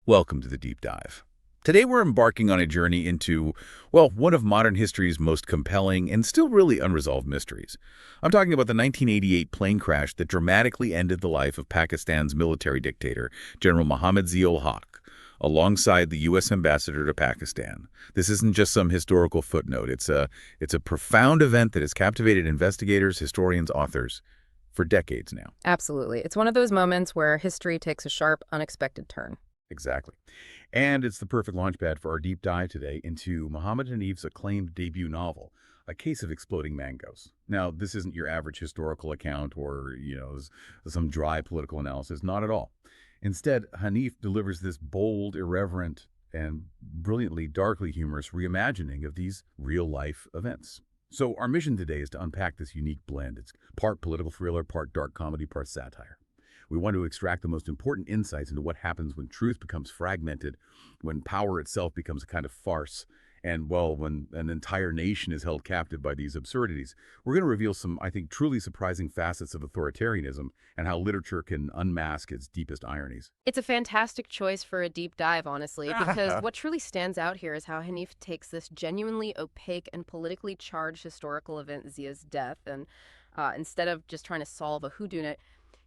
Welcome to the Deep Dive. Today we're embarking on a journey into, one of modern history's most compelling and still really unresolved mysteries. I'm talking about the 1988 plane crash that dramatically ended the life of Pakistan's military dictator, General Muhammad Zia-ul-Haq, alongside the U.S. ambassador to Pakistan. This isn't just some historical footnote. It's a profound event that has captivated investigators, historians, authors for decades now. Absolutely. It's one of those moments where history takes a sharp, unexpected turn. Exactly. And it's the perfect launchpad for our deep dive today into Muhammad Hanif's acclaimed debut novel, A Case of Exploding Mangoes. Now, this isn't your average historical account or, some dry political analysis. Not at all. Instead, Hanif delivers this bold, irreverent, and brilliantly darkly humorous reimagining of these real-life events. So our mission today is to unpack this unique blend. It's part political thriller, part dark comedy, part satire. We want to extract the most important insights into what happens when truth becomes fragmented, when power itself becomes a kind of farce, and, when an entire nation is held captive by these absurdities. We're going to reveal some, I think, truly surprising facets of authoritarianism and how literature can unmask its deepest ironies. It's a fantastic choice for a deep dive, honestly, because what truly stands out here is how Hanif takes this genuinely opaque and politically charged historical event, Zia's death, and instead of just trying to solve a whodunit,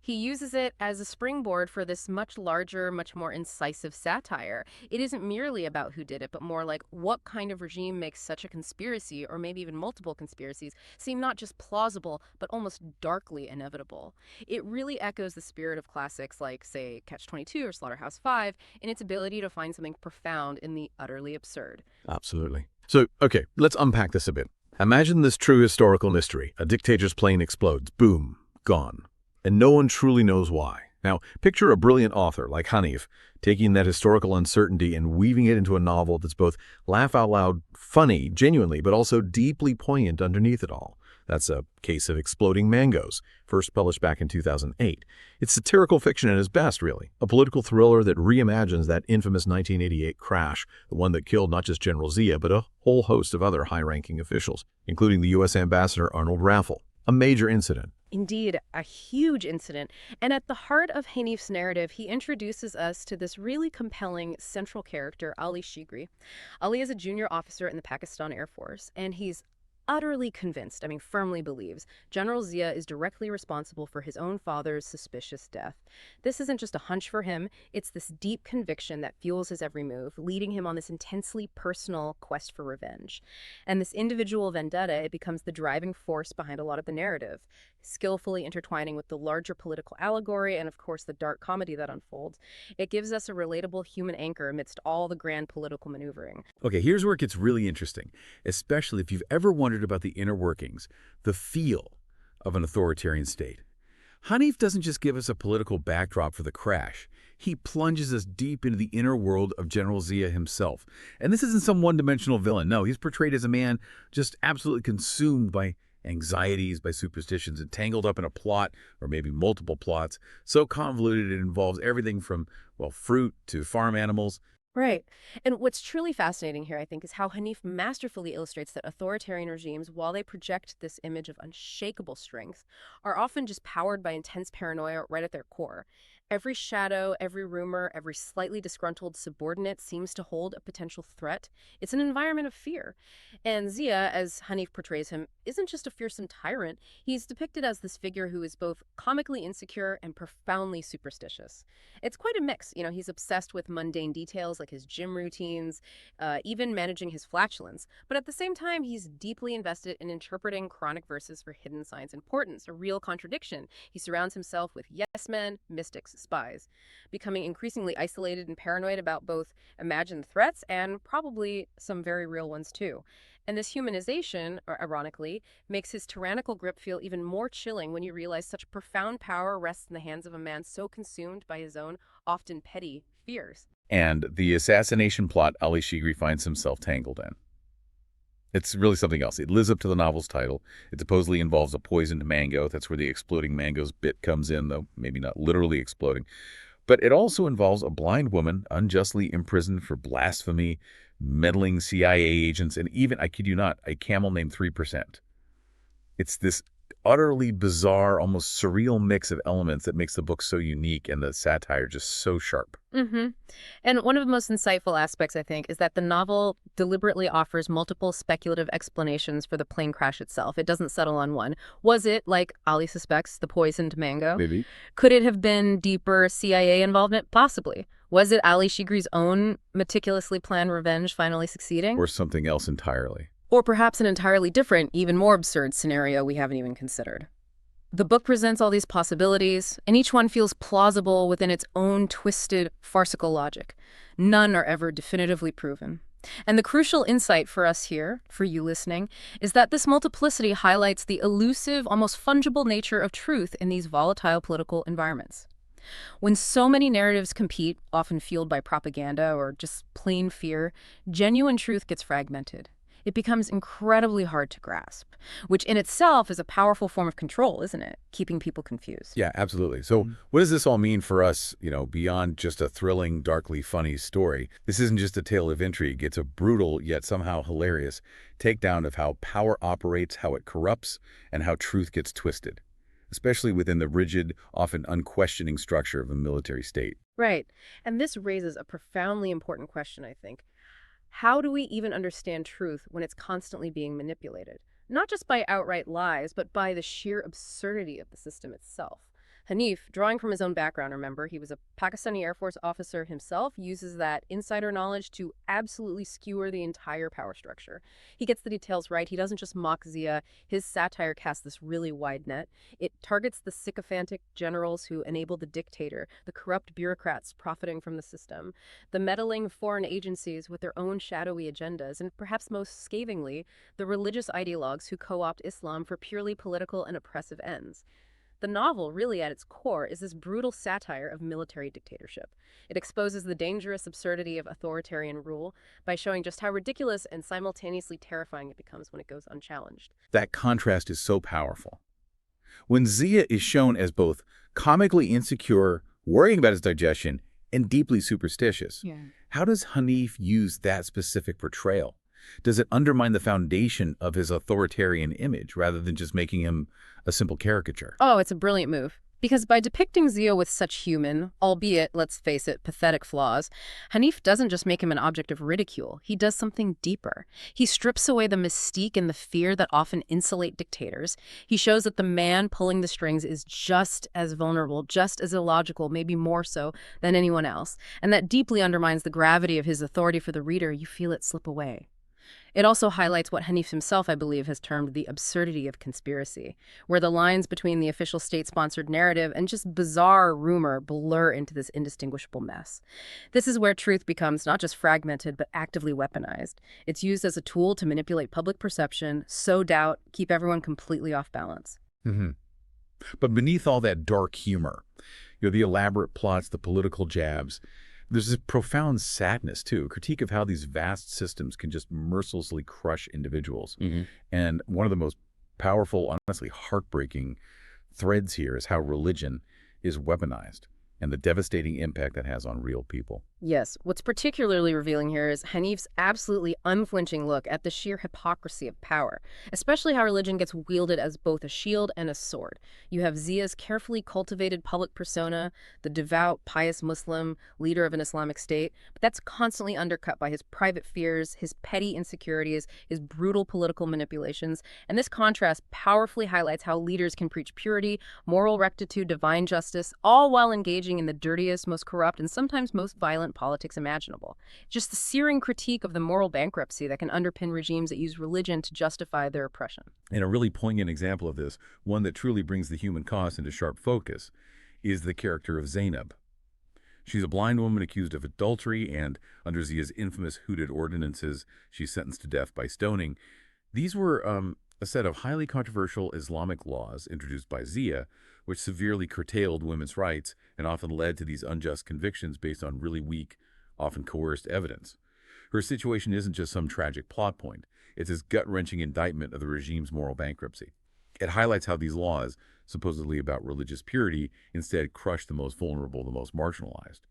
he uses it as a springboard for this much larger, much more incisive satire. It isn't merely about who did it, but more like what kind of regime makes such a conspiracy, or maybe even multiple conspiracies, seem not just plausible, but almost darkly inevitable. It really echoes the spirit of classics like, say, Catch-22 or Slaughterhouse-Five in its ability to find something profound in the utterly absurd. Absolutely. So, okay, let's unpack this a bit. Imagine this true historical mystery. A dictator's plane explodes. Boom. Gone. And no one truly knows why. Now, picture a brilliant author like Hanif taking that historical uncertainty and weaving it into a novel that's both laugh-out-loud funny, genuinely, but also deeply poignant underneath it all. That's A Case of Exploding Mangoes, first published back in 2008. It's satirical fiction at its best, really. A political thriller that reimagines that infamous 1988 crash, the one that killed not just General Zia, but a whole host of other high-ranking officials, including the U.S. Ambassador Arnold Raffel. A major incident. Indeed, a huge incident. And at the heart of Hanif's narrative, he introduces us to this really compelling central character, Ali Shigri. Ali is a junior officer in the Pakistan Air Force, and he's utterly convinced, firmly believes, General Zia is directly responsible for his own father's suspicious death. This isn't just a hunch for him, it's this deep conviction that fuels his every move, leading him on this intensely personal quest for revenge. And this individual vendetta, it becomes the driving force behind a lot of the narrative, skillfully intertwining with the larger political allegory and, of course, the dark comedy that unfolds. It gives us a relatable human anchor amidst all the grand political maneuvering. Okay, here's where it gets really interesting, especially if you've ever wondered about the inner workings, the feel of an authoritarian state. Hanif doesn't just give us a political backdrop for the crash. He plunges us deep into the inner world of General Zia himself. And this isn't some one-dimensional villain. No, he's portrayed as a man just absolutely consumed by anxieties, by superstitions, and tangled up in a plot, or maybe multiple plots, so convoluted it involves everything from, fruit to farm animals. Right. And what's truly fascinating here, I think, is how Hanif masterfully illustrates that authoritarian regimes, while they project this image of unshakable strength, are often just powered by intense paranoia right at their core. Every shadow, every rumor, every slightly disgruntled subordinate seems to hold a potential threat. It's an environment of fear. And Zia, as Hanif portrays him, isn't just a fearsome tyrant. He's depicted as this figure who is both comically insecure and profoundly superstitious. It's quite a mix. He's obsessed with mundane details like his gym routines, even managing his flatulence. But at the same time, he's deeply invested in interpreting chronic verses for hidden science importance, a real contradiction. He surrounds himself with yes men, mystics, spies, becoming increasingly isolated and paranoid about both imagined threats and probably some very real ones too. And this humanization, ironically, makes his tyrannical grip feel even more chilling when you realize such profound power rests in the hands of a man so consumed by his own, often petty, fears. And the assassination plot Ali Shigri finds himself tangled in. It's really something else. It lives up to the novel's title. It supposedly involves a poisoned mango. That's where the exploding mangoes bit comes in, though maybe not literally exploding. But it also involves a blind woman unjustly imprisoned for blasphemy, meddling CIA agents, and even, I kid you not, a camel named 3%. It's this utterly bizarre, almost surreal mix of elements that makes the book so unique and the satire just so sharp. Mm-hmm. And one of the most insightful aspects, I think, is that the novel deliberately offers multiple speculative explanations for the plane crash itself. It doesn't settle on one. Was it, like Ali suspects, the poisoned mango? Maybe. Could it have been deeper CIA involvement? Possibly. Was it Ali Shigri's own meticulously planned revenge finally succeeding? Or something else entirely. Or perhaps an entirely different, even more absurd scenario we haven't even considered. The book presents all these possibilities, and each one feels plausible within its own twisted, farcical logic. None are ever definitively proven. And the crucial insight for us here, for you listening, is that this multiplicity highlights the elusive, almost fungible nature of truth in these volatile political environments. When so many narratives compete, often fueled by propaganda or just plain fear, genuine truth gets fragmented. It becomes incredibly hard to grasp, which in itself is a powerful form of control, isn't it? Keeping people confused. Yeah, absolutely. So what does this all mean for us, beyond just a thrilling, darkly funny story? This isn't just a tale of intrigue. It's a brutal, yet somehow hilarious takedown of how power operates, how it corrupts, and how truth gets twisted, especially within the rigid, often unquestioning structure of a military state. Right. And this raises a profoundly important question, I think. How do we even understand truth when it's constantly being manipulated? Not just by outright lies, but by the sheer absurdity of the system itself. Hanif, drawing from his own background, remember, he was a Pakistani Air Force officer himself, uses that insider knowledge to absolutely skewer the entire power structure. He gets the details right. He doesn't just mock Zia. His satire casts this really wide net. It targets the sycophantic generals who enable the dictator, the corrupt bureaucrats profiting from the system, the meddling foreign agencies with their own shadowy agendas, and perhaps most scathingly, the religious ideologues who co-opt Islam for purely political and oppressive ends. The novel, really at its core, is this brutal satire of military dictatorship. It exposes the dangerous absurdity of authoritarian rule by showing just how ridiculous and simultaneously terrifying it becomes when it goes unchallenged. That contrast is so powerful. When Zia is shown as both comically insecure, worrying about his digestion, and deeply superstitious, how does Hanif use that specific portrayal? Does it undermine the foundation of his authoritarian image rather than just making him a simple caricature? Oh, it's a brilliant move. Because by depicting Zia with such human, albeit, let's face it, pathetic flaws, Hanif doesn't just make him an object of ridicule. He does something deeper. He strips away the mystique and the fear that often insulate dictators. He shows that the man pulling the strings is just as vulnerable, just as illogical, maybe more so than anyone else. And that deeply undermines the gravity of his authority for the reader. You feel it slip away. It also highlights what Hanif himself, I believe, has termed the absurdity of conspiracy, where the lines between the official state-sponsored narrative and just bizarre rumor blur into this indistinguishable mess. This is where truth becomes not just fragmented, but actively weaponized. It's used as a tool to manipulate public perception, sow doubt, keep everyone completely off balance. But beneath all that dark humor, the elaborate plots, the political jabs, there's this profound sadness, too, a critique of how these vast systems can just mercilessly crush individuals. And one of the most powerful, honestly heartbreaking threads here is how religion is weaponized and the devastating impact that has on real people. Yes, what's particularly revealing here is Hanif's absolutely unflinching look at the sheer hypocrisy of power, especially how religion gets wielded as both a shield and a sword. You have Zia's carefully cultivated public persona, the devout, pious Muslim leader of an Islamic state, but that's constantly undercut by his private fears, his petty insecurities, his brutal political manipulations, and this contrast powerfully highlights how leaders can preach purity, moral rectitude, divine justice, all while engaging in the dirtiest, most corrupt, and sometimes most violent politics imaginable. Just the searing critique of the moral bankruptcy that can underpin regimes that use religion to justify their oppression. And a really poignant example of this, one that truly brings the human cost into sharp focus, is the character of Zainab. She's a blind woman accused of adultery, and under Zia's infamous hooted ordinances, she's sentenced to death by stoning. These were a set of highly controversial Islamic laws introduced by Zia, which severely curtailed women's rights and often led to these unjust convictions based on really weak, often coerced evidence. Her situation isn't just some tragic plot point. It's this gut-wrenching indictment of the regime's moral bankruptcy. It highlights how these laws, supposedly about religious purity, instead crush the most vulnerable, the most marginalized.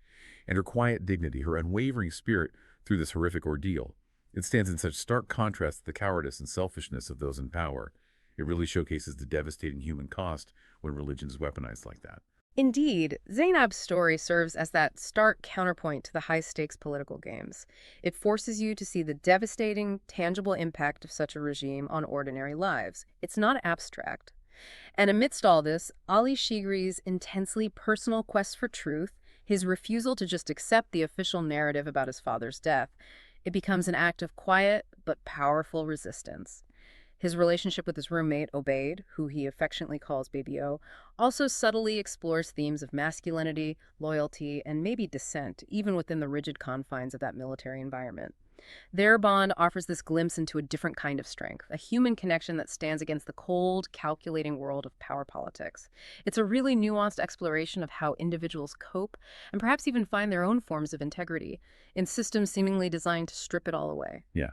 And her quiet dignity, her unwavering spirit through this horrific ordeal, it stands in such stark contrast to the cowardice and selfishness of those in power. It really showcases the devastating human cost when religion is weaponized like that. Indeed, Zainab's story serves as that stark counterpoint to the high-stakes political games. It forces you to see the devastating, tangible impact of such a regime on ordinary lives. It's not abstract. And amidst all this, Ali Shigri's intensely personal quest for truth, his refusal to just accept the official narrative about his father's death, it becomes an act of quiet but powerful resistance. His relationship with his roommate, Obaid, who he affectionately calls Baby O, also subtly explores themes of masculinity, loyalty, and maybe dissent, even within the rigid confines of that military environment. Their bond offers this glimpse into a different kind of strength, a human connection that stands against the cold, calculating world of power politics. It's a really nuanced exploration of how individuals cope and perhaps even find their own forms of integrity in systems seemingly designed to strip it all away. Yeah.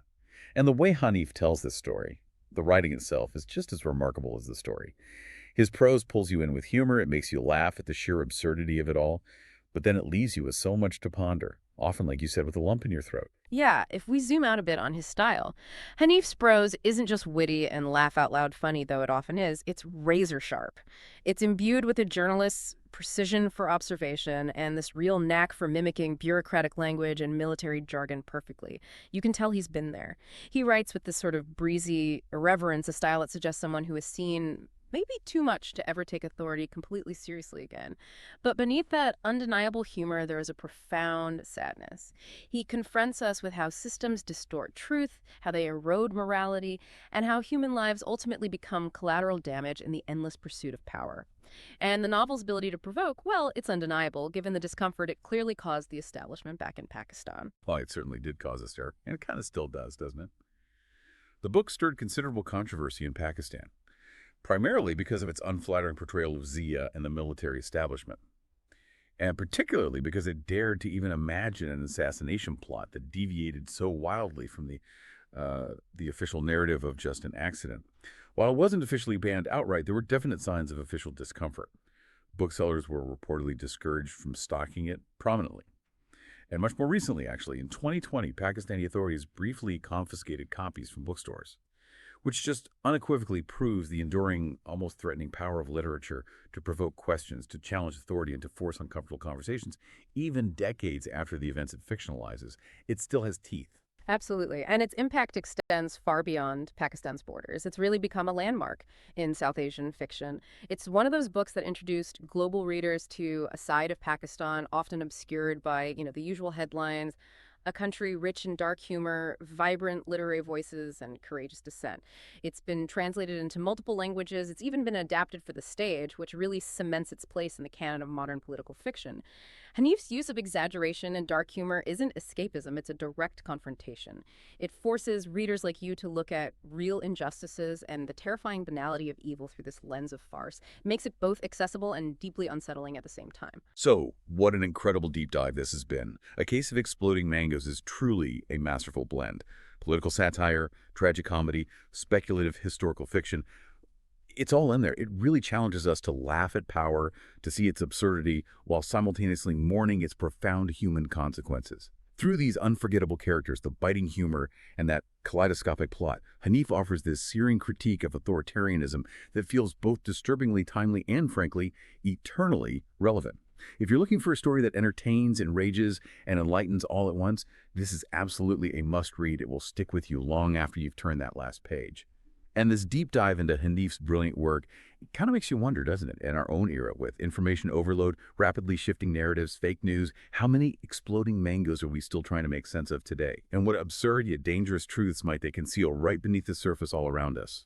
And the way Hanif tells this story, the writing itself, is just as remarkable as the story. His prose pulls you in with humor, it makes you laugh at the sheer absurdity of it all, but then it leaves you with so much to ponder, often, like you said, with a lump in your throat. Yeah, if we zoom out a bit on his style, Hanif's prose isn't just witty and laugh-out-loud funny, though it often is. It's razor-sharp. It's imbued with a journalist's precision for observation and this real knack for mimicking bureaucratic language and military jargon perfectly. You can tell he's been there. He writes with this sort of breezy irreverence, a style that suggests someone who has seen maybe too much to ever take authority completely seriously again. But beneath that undeniable humor, there is a profound sadness. He confronts us with how systems distort truth, how they erode morality, and how human lives ultimately become collateral damage in the endless pursuit of power. And the novel's ability to provoke, well, it's undeniable, given the discomfort it clearly caused the establishment back in Pakistan. Well, it certainly did cause a stir, and it kind of still does, doesn't it? The book stirred considerable controversy in Pakistan, primarily because of its unflattering portrayal of Zia and the military establishment, and particularly because it dared to even imagine an assassination plot that deviated so wildly from the official narrative of just an accident. While it wasn't officially banned outright, there were definite signs of official discomfort. Booksellers were reportedly discouraged from stocking it prominently. And much more recently, actually, in 2020, Pakistani authorities briefly confiscated copies from bookstores, which just unequivocally proves the enduring, almost threatening power of literature to provoke questions, to challenge authority, and to force uncomfortable conversations. Even decades after the events it fictionalizes, it still has teeth. Absolutely. And its impact extends far beyond Pakistan's borders. It's really become a landmark in South Asian fiction. It's one of those books that introduced global readers to a side of Pakistan often obscured by, the usual headlines, a country rich in dark humor, vibrant literary voices, and courageous dissent. It's been translated into multiple languages. It's even been adapted for the stage, which really cements its place in the canon of modern political fiction. Hanif's use of exaggeration and dark humor isn't escapism, it's a direct confrontation. It forces readers like you to look at real injustices and the terrifying banality of evil through this lens of farce. It makes it both accessible and deeply unsettling at the same time. So, what an incredible deep dive this has been. A Case of Exploding Mangoes is truly a masterful blend. Political satire, tragicomedy, speculative historical fiction. It's all in there. It really challenges us to laugh at power, to see its absurdity, while simultaneously mourning its profound human consequences. Through these unforgettable characters, the biting humor, and that kaleidoscopic plot, Hanif offers this searing critique of authoritarianism that feels both disturbingly timely and, frankly, eternally relevant. If you're looking for a story that entertains, enrages, and enlightens all at once, this is absolutely a must-read. It will stick with you long after you've turned that last page. And this deep dive into Hanif's brilliant work kind of makes you wonder, doesn't it, in our own era with information overload, rapidly shifting narratives, fake news, how many exploding mangoes are we still trying to make sense of today? And what absurd yet dangerous truths might they conceal right beneath the surface all around us?